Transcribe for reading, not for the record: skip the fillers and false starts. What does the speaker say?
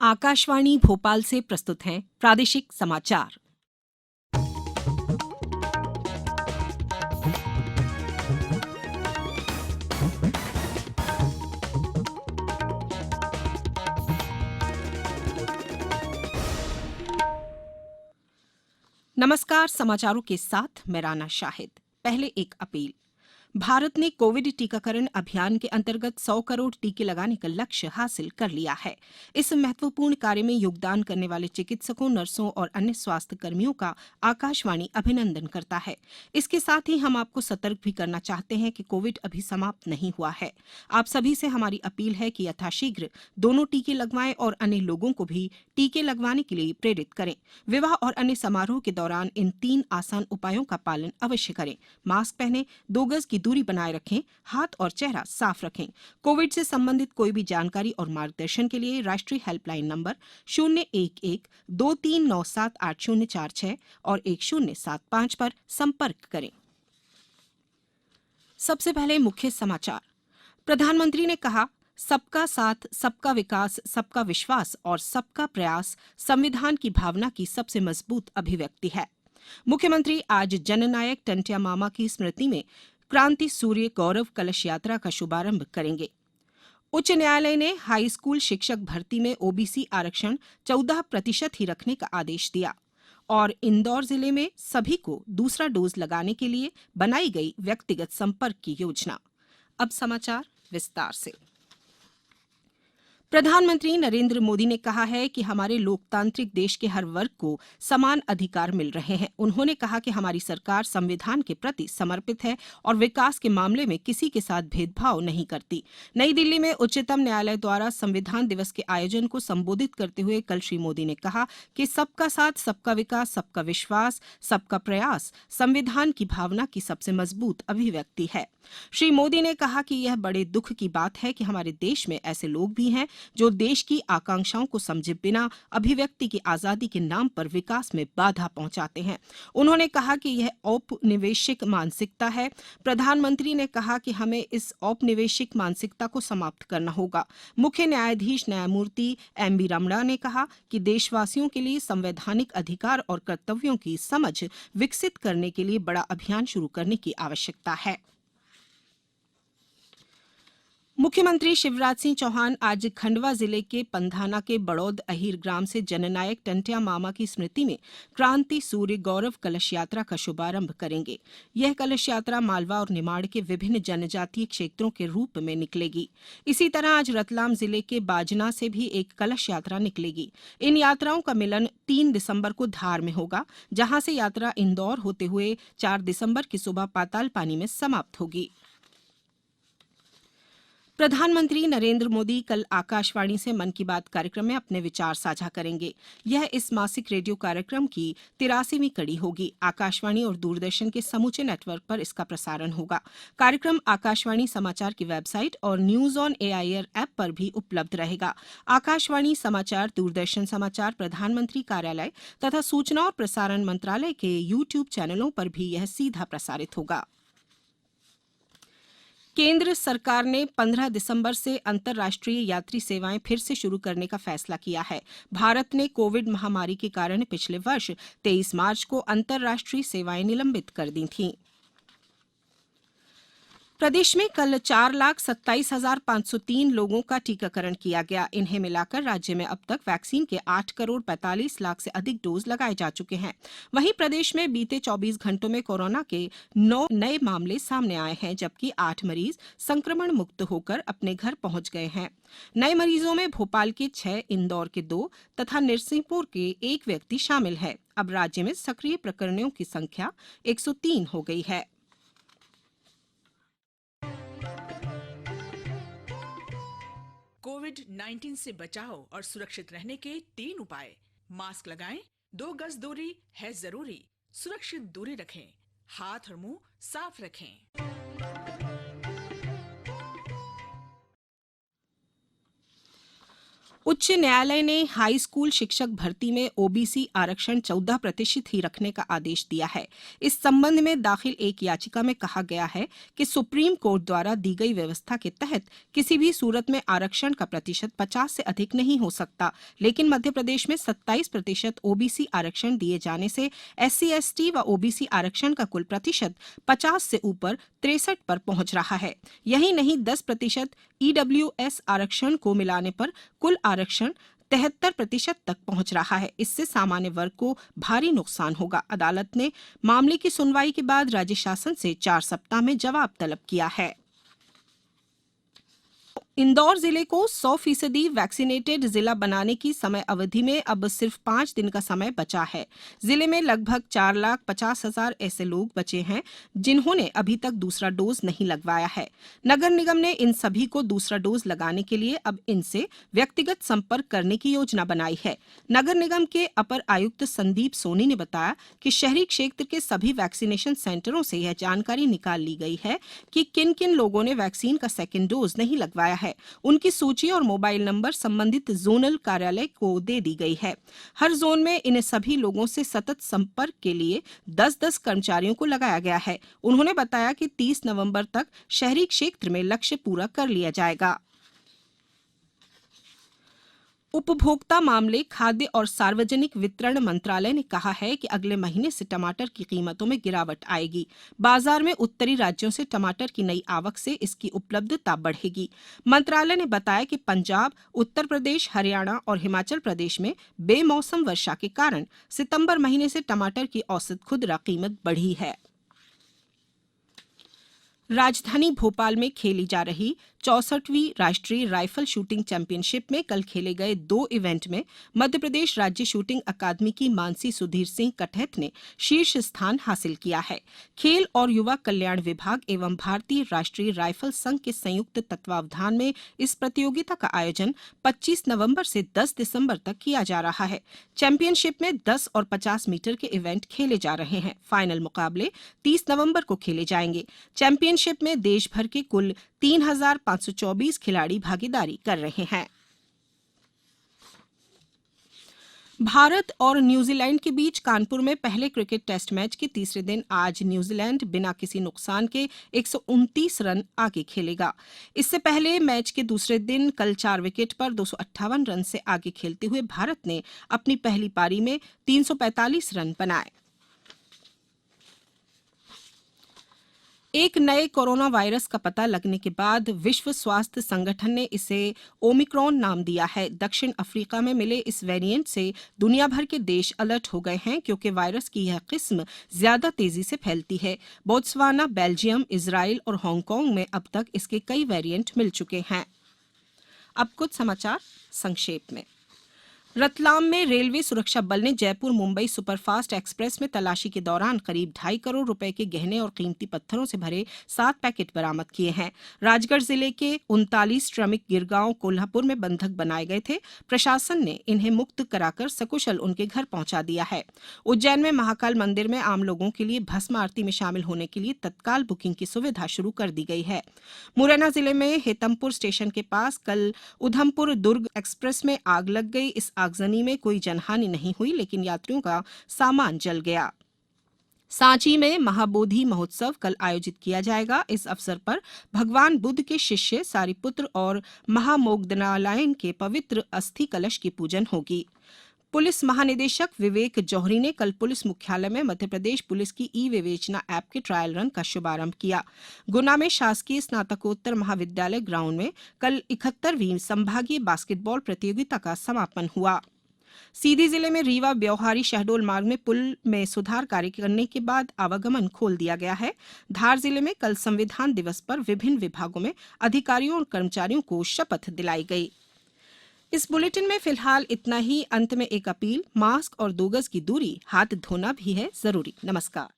आकाशवाणी भोपाल से प्रस्तुत हैं प्रादेशिक समाचार। नमस्कार, समाचारों के साथ मैं राना शाहिद। पहले एक अपील। भारत ने कोविड टीकाकरण अभियान के अंतर्गत 100 करोड़ टीके लगाने का लक्ष्य हासिल कर लिया है। इस महत्वपूर्ण कार्य में योगदान करने वाले चिकित्सकों, नर्सों और अन्य स्वास्थ्य कर्मियों का आकाशवाणी अभिनंदन करता है। इसके साथ ही हम आपको सतर्क भी करना चाहते हैं कि कोविड अभी समाप्त नहीं हुआ है। आप सभी से हमारी अपील है कि यथाशीघ्र दोनों टीके लगवाएं और अन्य लोगों को भी टीके लगवाने के लिए प्रेरित करें। विवाह और अन्य समारोह के दौरान इन 3 आसान उपायों का पालन अवश्य करें। मास्क पहनें, 2 गज की दूरी बनाए रखें, हाथ और चेहरा साफ रखें। कोविड से संबंधित कोई भी जानकारी और मार्गदर्शन के लिए राष्ट्रीय हेल्पलाइन नंबर 011-2397-8046 और 1075 पर संपर्क करें। सबसे पहले मुख्य समाचार। प्रधानमंत्री ने कहा, सबका साथ, सबका विकास, सबका विश्वास और सबका प्रयास संविधान की भावना की सबसे मजबूत अभिव्यक्ति है। मुख्यमंत्री आज जननायक टंट्या मामा की स्मृति में क्रांति सूर्य गौरव कलश यात्रा का शुभारंभ करेंगे। उच्च न्यायालय ने हाई स्कूल शिक्षक भर्ती में ओबीसी आरक्षण 14% ही रखने का आदेश दिया और इंदौर जिले में सभी को दूसरा डोज लगाने के लिए बनाई गई व्यक्तिगत संपर्क की योजना। अब समाचार विस्तार से। प्रधानमंत्री नरेंद्र मोदी ने कहा है कि हमारे लोकतांत्रिक देश के हर वर्ग को समान अधिकार मिल रहे हैं। उन्होंने कहा कि हमारी सरकार संविधान के प्रति समर्पित है और विकास के मामले में किसी के साथ भेदभाव नहीं करती। नई दिल्ली में उच्चतम न्यायालय द्वारा संविधान दिवस के आयोजन को संबोधित करते हुए कल श्री मोदी ने कहा कि सबका साथ, सबका विकास, सबका विश्वास, सबका प्रयास संविधान की भावना की सबसे मजबूत अभिव्यक्ति है। श्री मोदी ने कहा कि यह बड़े दुख की बात है कि हमारे देश में ऐसे लोग भी हैं जो देश की आकांक्षाओं को समझे बिना अभिव्यक्ति की आजादी के नाम पर विकास में बाधा पहुंचाते हैं। उन्होंने कहा कि यह औपनिवेशिक मानसिकता है। प्रधानमंत्री ने कहा कि हमें इस औपनिवेशिक मानसिकता को समाप्त करना होगा। मुख्य न्यायाधीश न्यायमूर्ति एम.वी. रमणा ने कहा कि देशवासियों के लिए संवैधानिक अधिकार और कर्तव्यों की समझ विकसित करने के लिए बड़ा अभियान शुरू करने की आवश्यकता है। मुख्यमंत्री शिवराज सिंह चौहान आज खंडवा जिले के पंधाना के बड़ौद अहीर ग्राम से जननायक टंट्या मामा की स्मृति में क्रांति सूर्य गौरव कलश यात्रा का शुभारंभ करेंगे। यह कलश यात्रा मालवा और निमाड़ के विभिन्न जनजातीय क्षेत्रों के रूप में निकलेगी। इसी तरह आज रतलाम जिले के बाजना से भी एक कलश यात्रा निकलेगी। इन यात्राओं का मिलन 3 दिसंबर को धार में होगा, जहां से यात्रा इंदौर होते हुए 4 दिसंबर की सुबह पाताल पानी में समाप्त होगी। प्रधानमंत्री नरेंद्र मोदी कल आकाशवाणी से मन की बात कार्यक्रम में अपने विचार साझा करेंगे। यह इस मासिक रेडियो कार्यक्रम की 83वीं कड़ी होगी। आकाशवाणी और दूरदर्शन के समूचे नेटवर्क पर इसका प्रसारण होगा। कार्यक्रम आकाशवाणी समाचार की वेबसाइट और न्यूज ऑन एआईआर ऐप पर भी उपलब्ध रहेगा। आकाशवाणी समाचार, दूरदर्शन समाचार, प्रधानमंत्री कार्यालय तथा सूचना और प्रसारण मंत्रालय के यूट्यूब चैनलों पर भी यह सीधा प्रसारित होगा। केंद्र सरकार ने 15 दिसंबर से अंतर्राष्ट्रीय यात्री सेवाएं फिर से शुरू करने का फैसला किया है। भारत ने कोविड महामारी के कारण पिछले वर्ष 23 मार्च को अंतर्राष्ट्रीय सेवाएं निलंबित कर दी थीं। प्रदेश में कल 4,27,503 लोगों का टीकाकरण किया गया। इन्हें मिलाकर राज्य में अब तक वैक्सीन के 8 करोड़ 45 लाख से अधिक डोज लगाए जा चुके हैं। वहीं प्रदेश में बीते 24 घंटों में कोरोना के 9 नए मामले सामने आए हैं, जबकि 8 मरीज संक्रमण मुक्त होकर अपने घर पहुंच गए हैं। नए मरीजों में भोपाल के 6, इंदौर के 2 तथा नरसिंहपुर के 1 व्यक्ति शामिल है। अब राज्य में सक्रिय प्रकरणों की संख्या 103 हो गई है। कोविड-19 से बचाव और सुरक्षित रहने के 3 उपाय। मास्क लगाएं, 2 गज दूरी है जरूरी, सुरक्षित दूरी रखें, हाथ और मुंह साफ रखें। उच्च न्यायालय ने हाई स्कूल शिक्षक भर्ती में ओबीसी आरक्षण 14% ही रखने का आदेश दिया है। इस संबंध में दाखिल एक याचिका में कहा गया है कि सुप्रीम कोर्ट द्वारा दी गई व्यवस्था के तहत किसी भी सूरत में आरक्षण का प्रतिशत 50 से अधिक नहीं हो सकता, लेकिन मध्य प्रदेश में 27% ओबीसी आरक्षण दिए जाने से SC/ST व ओबीसी आरक्षण का कुल प्रतिशत 50 से ऊपर 63 पर पहुंच रहा है। यही नहीं 10% EWS आरक्षण को मिलाने पर कुल आरक्षण 73% तक पहुंच रहा है। इससे सामान्य वर्ग को भारी नुकसान होगा। अदालत ने मामले की सुनवाई के बाद राज्य शासन से 4 सप्ताह में जवाब तलब किया है। इंदौर जिले को 100% वैक्सीनेटेड जिला बनाने की समय अवधि में अब सिर्फ 5 दिन का समय बचा है। जिले में लगभग 4,50,000 ऐसे लोग बचे हैं जिन्होंने अभी तक दूसरा डोज नहीं लगवाया है। नगर निगम ने इन सभी को दूसरा डोज लगाने के लिए अब इनसे व्यक्तिगत संपर्क करने की योजना बनाई है। नगर निगम के अपर आयुक्त संदीप सोनी ने बताया कि शहरी क्षेत्र के सभी वैक्सीनेशन सेंटरों से यह जानकारी निकाल ली गई है कि किन किन लोगों ने वैक्सीन का सेकेंड डोज नहीं लगवाया है। उनकी सूची और मोबाइल नंबर संबंधित जोनल कार्यालय को दे दी गई है। हर जोन में इन सभी लोगों से सतत संपर्क के लिए 10-10 कर्मचारियों को लगाया गया है। उन्होंने बताया कि 30 नवंबर तक शहरी क्षेत्र में लक्ष्य पूरा कर लिया जाएगा। उपभोक्ता मामले, खाद्य और सार्वजनिक वितरण मंत्रालय ने कहा है कि अगले महीने से टमाटर की कीमतों में गिरावट आएगी। बाजार में उत्तरी राज्यों से टमाटर की नई आवक से इसकी उपलब्धता बढ़ेगी। मंत्रालय ने बताया कि पंजाब, उत्तर प्रदेश, हरियाणा और हिमाचल प्रदेश में बेमौसम वर्षा के कारण सितंबर महीने से टमाटर की औसत खुदरा कीमत बढ़ी है। राजधानी भोपाल में खेली जा रही 64वीं राष्ट्रीय राइफल शूटिंग चैंपियनशिप में कल खेले गए 2 इवेंट में मध्य प्रदेश राज्य शूटिंग अकादमी की मानसी सुधीर सिंह कटहत ने शीर्ष स्थान हासिल किया है। खेल और युवा कल्याण विभाग एवं भारतीय राष्ट्रीय राइफल संघ के संयुक्त तत्वावधान में इस प्रतियोगिता का आयोजन 25 नवंबर से 10 दिसंबर तक किया जा रहा है। चैंपियनशिप में 10 और 50 मीटर के इवेंट खेले जा रहे हैं। फाइनल मुकाबले 30 नवंबर को खेले जाएंगे। चैंपियनशिप में देश भर के कुल 3,524 खिलाड़ी भागीदारी कर रहे हैं। भारत और न्यूजीलैंड के बीच कानपुर में पहले क्रिकेट टेस्ट मैच के तीसरे दिन आज न्यूजीलैंड बिना किसी नुकसान के 129 रन आगे खेलेगा। इससे पहले मैच के दूसरे दिन कल 4 विकेट पर 258 रन से आगे खेलते हुए भारत ने अपनी पहली पारी में 345 रन बनाए। एक नए कोरोना वायरस का पता लगने के बाद विश्व स्वास्थ्य संगठन ने इसे ओमिक्रॉन नाम दिया है। दक्षिण अफ्रीका में मिले इस वेरिएंट से दुनिया भर के देश अलर्ट हो गए हैं क्योंकि वायरस की यह किस्म ज्यादा तेजी से फैलती है। बोत्सवाना, बेल्जियम, इजराइल और हांगकांग में अब तक इसके कई वेरिएंट मिल चुके हैं। अब कुछ समाचार संक्षेप में। रतलाम में रेलवे सुरक्षा बल ने जयपुर मुंबई सुपरफास्ट एक्सप्रेस में तलाशी के दौरान करीब 2.5 करोड़ रुपए के गहने और कीमती पत्थरों से भरे 7 पैकेट बरामद किए हैं। राजगढ़ जिले के 39 श्रमिक गिरगांव कोल्हापुर में बंधक बनाए गए थे। प्रशासन ने इन्हें मुक्त कराकर सकुशल उनके घर पहुंचा दिया है। उज्जैन में महाकाल मंदिर में आम लोगों के लिए भस्म आरती में शामिल होने के लिए तत्काल बुकिंग की सुविधा शुरू कर दी गई है। मुरैना जिले में हेतमपुर स्टेशन के पास कल उधमपुर दुर्ग एक्सप्रेस में आग लग गई। इस आगजनी में कोई जनहानि नहीं हुई, लेकिन यात्रियों का सामान जल गया। सांची में महाबोधि महोत्सव कल आयोजित किया जाएगा। इस अवसर पर भगवान बुद्ध के शिष्य सारिपुत्र और महामोगदनालयन के पवित्र अस्थि कलश की पूजन होगी। पुलिस महानिदेशक विवेक जौहरी ने कल पुलिस मुख्यालय में मध्य प्रदेश पुलिस की ई विवेचना ऐप के ट्रायल रन का शुभारंभ किया। गुना में शासकीय स्नातकोत्तर महाविद्यालय ग्राउंड में कल 71वीं संभागीय बास्केटबॉल प्रतियोगिता का समापन हुआ। सीधी जिले में रीवा ब्यौहारी शहडोल मार्ग में पुल में सुधार कार्य करने के बाद आवागमन खोल दिया गया है। धार जिले में कल संविधान दिवस पर विभिन्न विभागों में अधिकारियों और कर्मचारियों को शपथ दिलाई गई। इस बुलेटिन में फिलहाल इतना ही। अंत में एक अपील, मास्क और 2 गज की दूरी, हाथ धोना भी है जरूरी। नमस्कार।